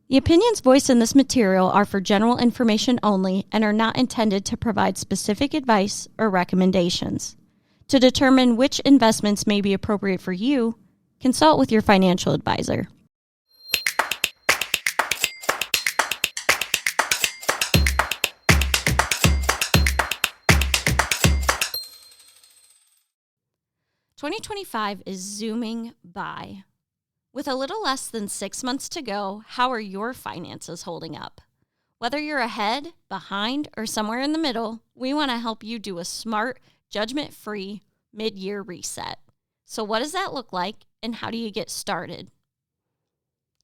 The opinions voiced in this material are for general information only and are not intended to provide specific advice or recommendations. To determine which investments may be appropriate for you, consult with your financial advisor. "2025 is zooming by. With a little less than 6 months to go, how are your finances holding up? Whether you're ahead, behind, or somewhere in the middle, we want to help you do a smart, judgment-free mid-year reset. So what does that look like, and how do you get started?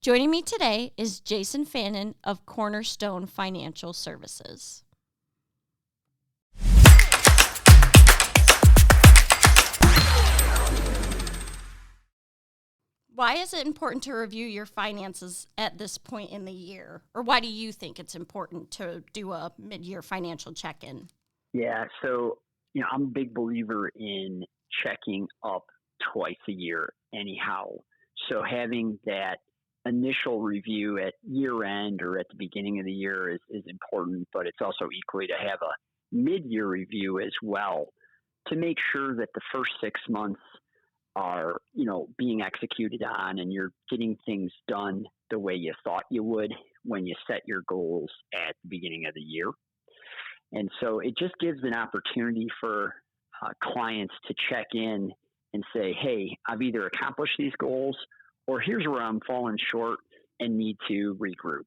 Joining me today is Jason Fannin of Cornerstone Financial Services. Why is it important to review your finances at this point in the year? Or why do you think it's important to do a mid-year financial check-in? Yeah, so, I'm a big believer in checking up twice a year anyhow. So having that initial review at year end or at the beginning of the year is important, but it's also equally to have a mid-year review as well to make sure that the first 6 months are, being executed on and you're getting things done the way you thought you would when you set your goals at the beginning of the year. And so it just gives an opportunity for clients to check in and say, hey, I've either accomplished these goals or here's where I'm falling short and need to regroup.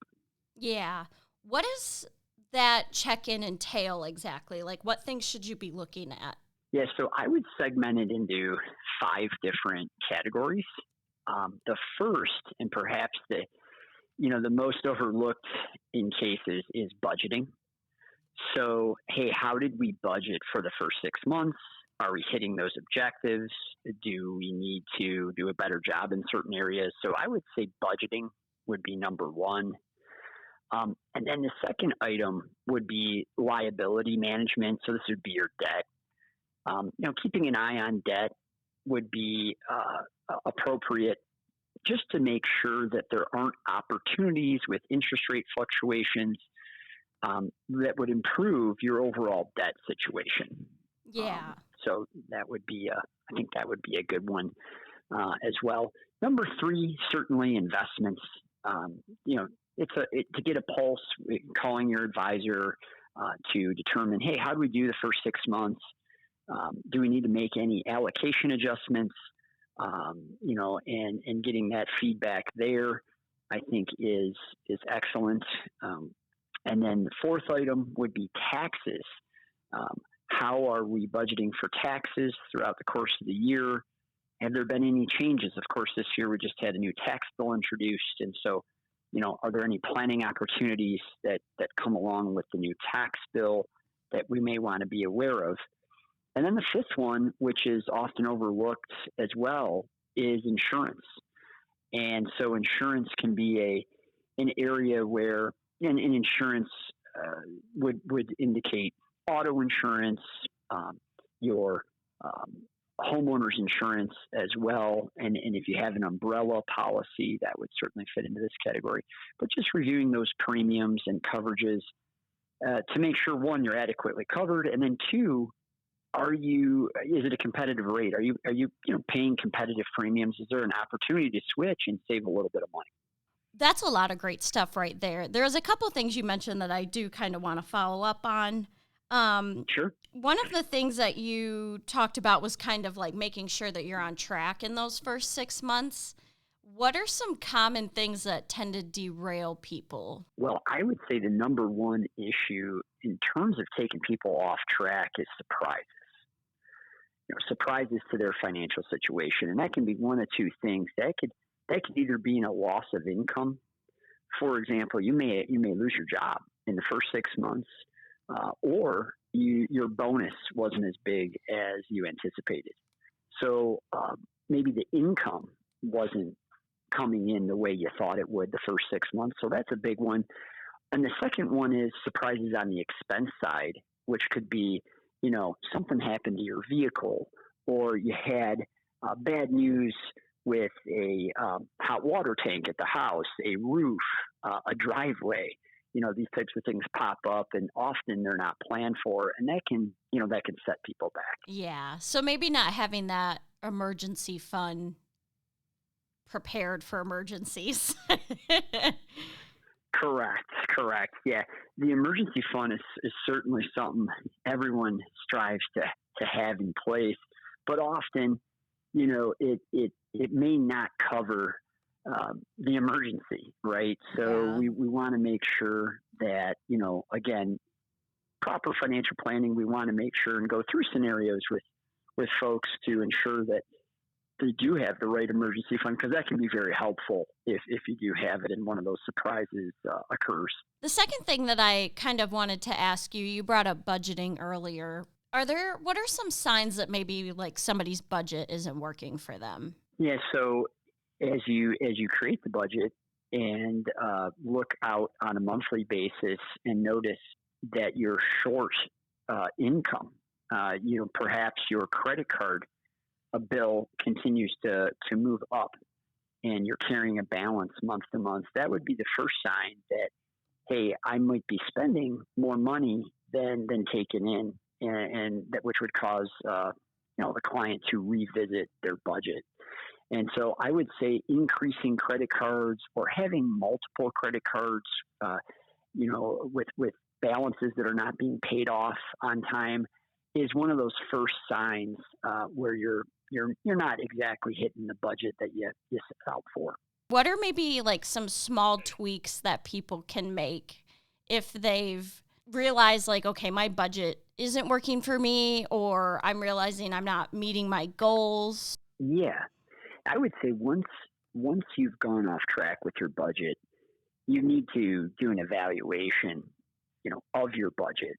Yeah. What does that check-in entail exactly? Like, what things should you be looking at? Yeah, so I would segment it into 5 different categories. The first, and perhaps the most overlooked in cases, is budgeting. So, hey, how did we budget for the first 6 months? Are we hitting those objectives? Do we need to do a better job in certain areas? So I would say budgeting would be number one. And then the second item would be liability management. So this would be your debt. Keeping an eye on debt would be appropriate just to make sure that there aren't opportunities with interest rate fluctuations that would improve your overall debt situation. Yeah. So that would be, I think that would be a good one as well. Number 3, certainly investments. To get a pulse, calling your advisor to determine, hey, how do we do the first 6 months? Do we need to make any allocation adjustments? And getting that feedback there, I think is excellent. And then the fourth item would be taxes. How are we budgeting for taxes throughout the course of the year? Have there been any changes? Of course, this year we just had a new tax bill introduced. And so, are there any planning opportunities that come along with the new tax bill that we may want to be aware of? And then the fifth one, which is often overlooked as well, is insurance. And so insurance can be an area where an insurance would indicate auto insurance, your homeowner's insurance as well. And if you have an umbrella policy, that would certainly fit into this category. But just reviewing those premiums and coverages to make sure, one, you're adequately covered, and then two, is it a competitive rate? Are you paying competitive premiums? Is there an opportunity to switch and save a little bit of money? That's a lot of great stuff right there. There's a couple things you mentioned that I do kind of want to follow up on. Sure. One of the things that you talked about was kind of like making sure that you're on track in those first 6 months. What are some common things that tend to derail people? Well, I would say the number one issue in terms of taking people off track is surprises. Surprises to their financial situation. And that can be one of two things. That could either be in a loss of income. For example, you may lose your job in the first 6 months, or your bonus wasn't as big as you anticipated. So maybe the income wasn't coming in the way you thought it would the first 6 months. So that's a big one. And the second one is surprises on the expense side, which could be, something happened to your vehicle, or you had bad news with a hot water tank at the house, a roof, a driveway. These types of things pop up, and often they're not planned for, and that can set people back. Yeah. So maybe not having that emergency fund prepared for emergencies. Correct. Yeah, the emergency fund is certainly something everyone strives to have in place, but often, it may not cover the emergency, right? So Yeah. we want to make sure that, again, proper financial planning. We want to make sure and go through scenarios with folks to ensure that they do have the right emergency fund, because that can be very helpful if you do have it and one of those surprises occurs. The second thing that I kind of wanted to ask you, you brought up budgeting earlier. What are some signs that maybe like somebody's budget isn't working for them? Yeah. So as you create the budget and look out on a monthly basis and notice that you're short income, perhaps your credit card a bill continues to move up and you're carrying a balance month to month, that would be the first sign that, hey, I might be spending more money than taking in, and that which would cause the client to revisit their budget. And so I would say increasing credit cards or having multiple credit cards, with balances that are not being paid off on time, is one of those first signs where you're not exactly hitting the budget that you set out for. What are maybe like some small tweaks that people can make if they've realized like, okay, my budget isn't working for me, or I'm realizing I'm not meeting my goals? Yeah, I would say once you've gone off track with your budget, you need to do an evaluation, of your budget,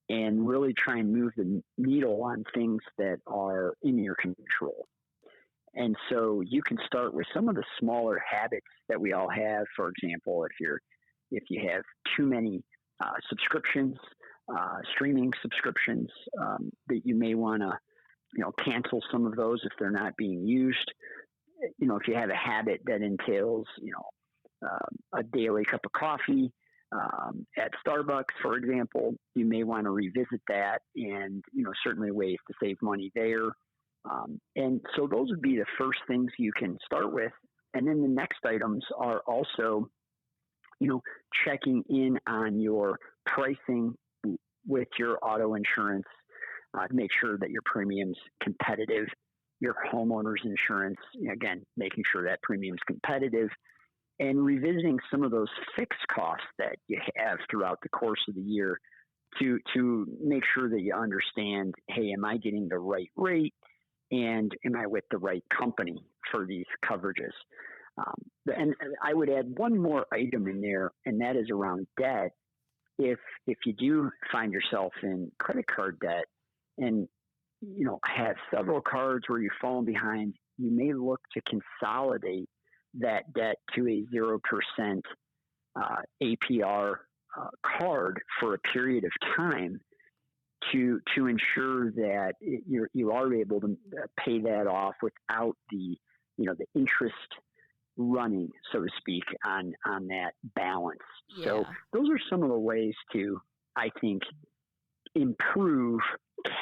and really try and move the needle on things that are in your control. And so you can start with some of the smaller habits that we all have. For example, if you have too many subscriptions, streaming subscriptions, that you may want to cancel some of those if they're not being used. If you have a habit that entails a daily cup of coffee at Starbucks, for example, you may want to revisit that, and certainly ways to save money there. And so those would be the first things you can start with. And then the next items are also, checking in on your pricing with your auto insurance to make sure that your premium's competitive. Your homeowner's insurance, again, making sure that premium's competitive, and revisiting some of those fixed costs that you have throughout the course of the year to make sure that you understand, hey, am I getting the right rate? And am I with the right company for these coverages? And I would add one more item in there, and that is around debt. If you do find yourself in credit card debt and have several cards where you've fallen behind, you may look to consolidate that debt to a 0% APR card for a period of time to ensure that you are able to pay that off without the interest running, so to speak, on that balance. Yeah. So those are some of the ways to, I think, improve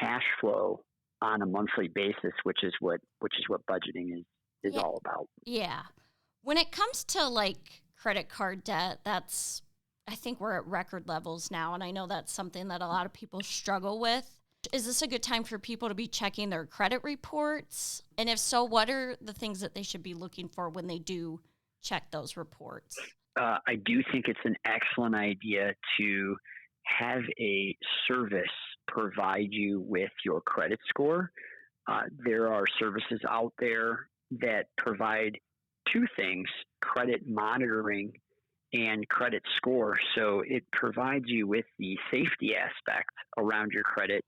cash flow on a monthly basis, which is what budgeting is Yeah. all about. Yeah. When it comes to like credit card debt, I think we're at record levels now. And I know that's something that a lot of people struggle with. Is this a good time for people to be checking their credit reports? And if so, what are the things that they should be looking for when they do check those reports? I do think it's an excellent idea to have a service provide you with your credit score. There are services out there that provide two things: credit monitoring and credit score. So it provides you with the safety aspect around your credit.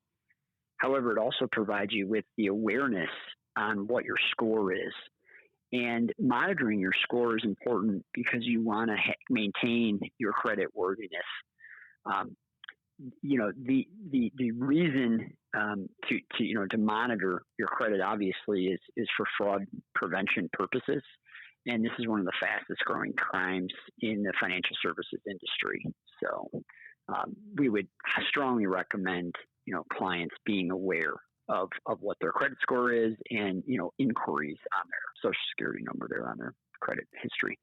However, it also provides you with the awareness on what your score is. And monitoring your score is important because you want to maintain your credit worthiness. The reason to monitor your credit obviously is for fraud prevention purposes. and this is one of the fastest growing crimes in the financial services industry. So we would strongly recommend, clients being aware of what their credit score is and, inquiries on their Social Security number there on their credit history.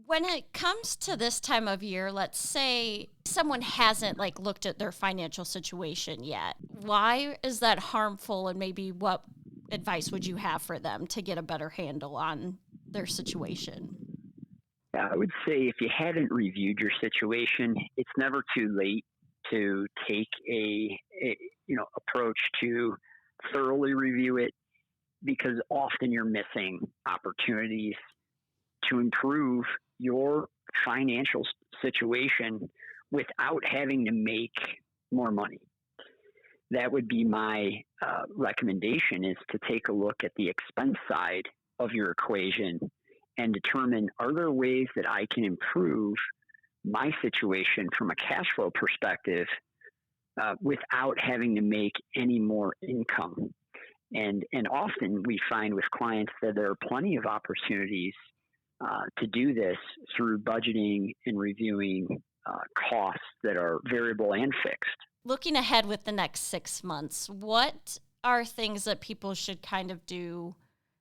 When it comes to this time of year, let's say someone hasn't looked at their financial situation yet. Why is that harmful, and maybe what advice would you have for them to get a better handle on their situation? I would say if you hadn't reviewed your situation, it's never too late to take a approach to thoroughly review it, because often you're missing opportunities to improve your financial situation without having to make more money. That would be my recommendation, is to take a look at the expense side of your equation and determine, are there ways that I can improve my situation from a cash flow perspective without having to make any more income. And often we find with clients that there are plenty of opportunities to do this through budgeting and reviewing costs that are variable and fixed. Looking ahead with the next 6 months, what are things that people should kind of do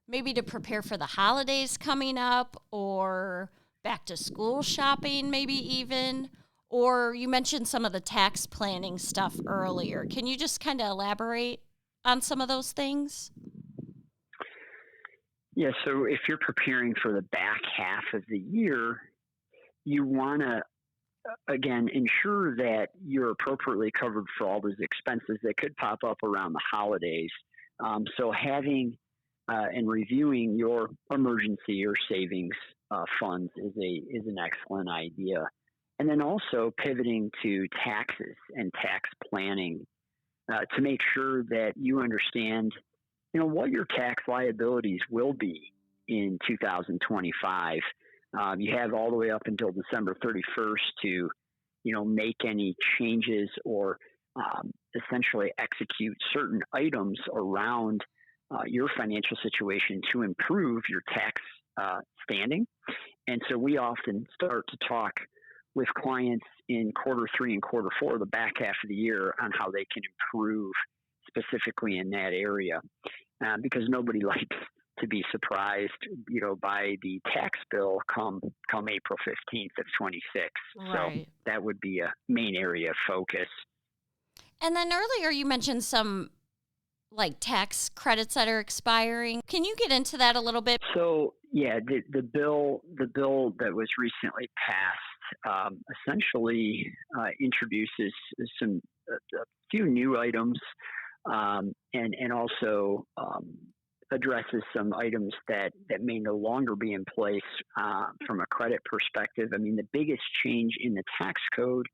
maybe to prepare for the holidays coming up, or back to school shopping maybe even? Or you mentioned some of the tax planning stuff earlier. Can you just kind of elaborate on some of those things? Yeah, so if you're preparing for the back half of the year, you want to, again, ensure that you're appropriately covered for all those expenses that could pop up around the holidays. So having and reviewing your emergency or savings funds is an excellent idea. And then also pivoting to taxes and tax planning to make sure that you understand, what your tax liabilities will be in 2025. You have all the way up until December 31st to, make any changes or essentially execute certain items around your financial situation to improve your tax standing. And so we often start to talk with clients in quarter 3 and quarter 4, the back half of the year, on how they can improve specifically in that area, because nobody likes to be surprised, by the tax bill come April 15th of 26. Right. So that would be a main area of focus. And then earlier you mentioned some tax credits that are expiring. Can you get into that a little bit? So yeah, the bill that was recently passed essentially introduces a few new items and also addresses some items that may no longer be in place from a credit perspective. I mean, the biggest change in the tax code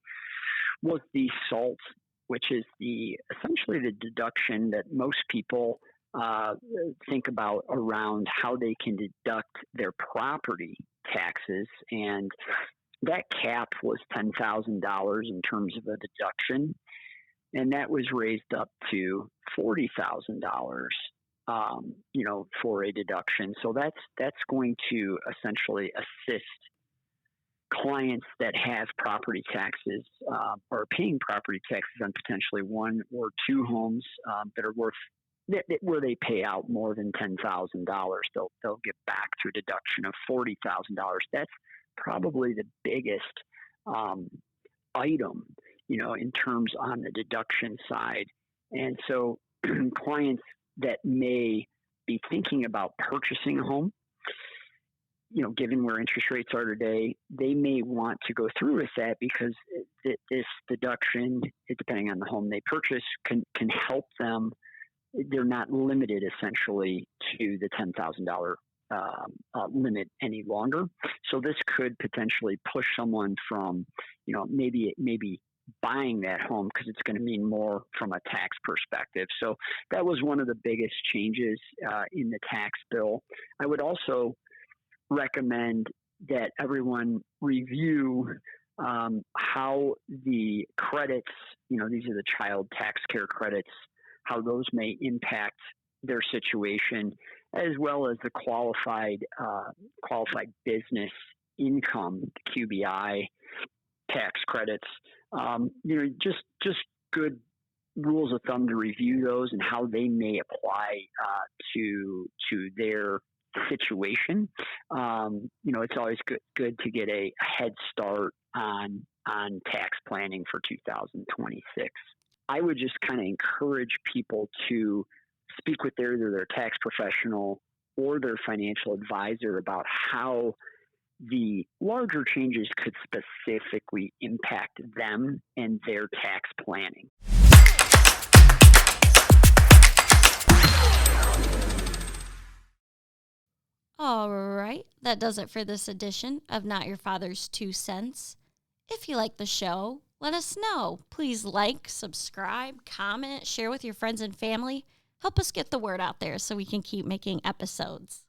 was the SALT, which is essentially the deduction that most people think about around how they can deduct their property taxes. And that cap was $10,000 in terms of a deduction. And that was raised up to $40,000, for a deduction. So that's going to essentially assist clients that have property taxes or paying property taxes on potentially 1 or 2 homes that are where they pay out more than $10,000. They'll get back to a deduction of $40,000. That's probably the biggest item, in terms on the deduction side. And so clients that may be thinking about purchasing a home, given where interest rates are today, they may want to go through with that, because this deduction, depending on the home they purchase, can help them. They're not limited essentially to the $10,000 limit any longer. So this could potentially push someone from, maybe buying that home, because it's going to mean more from a tax perspective. So that was one of the biggest changes in the tax bill. I would also recommend that everyone review how the credits, these are the child tax care credits, how those may impact their situation. as well as the qualified business income, QBI tax credits. Just good rules of thumb to review those and how they may apply to their situation. It's always good to get a head start on tax planning for 2026. I would just kind of encourage people to speak with either their tax professional or their financial advisor about how the larger changes could specifically impact them and their tax planning. All right, that does it for this edition of Not Your Father's 2 Cents. If you like the show, let us know. Please like, subscribe, comment, share with your friends and family. Help us get the word out there so we can keep making episodes.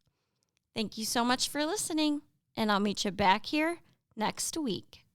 Thank you so much for listening, and I'll meet you back here next week.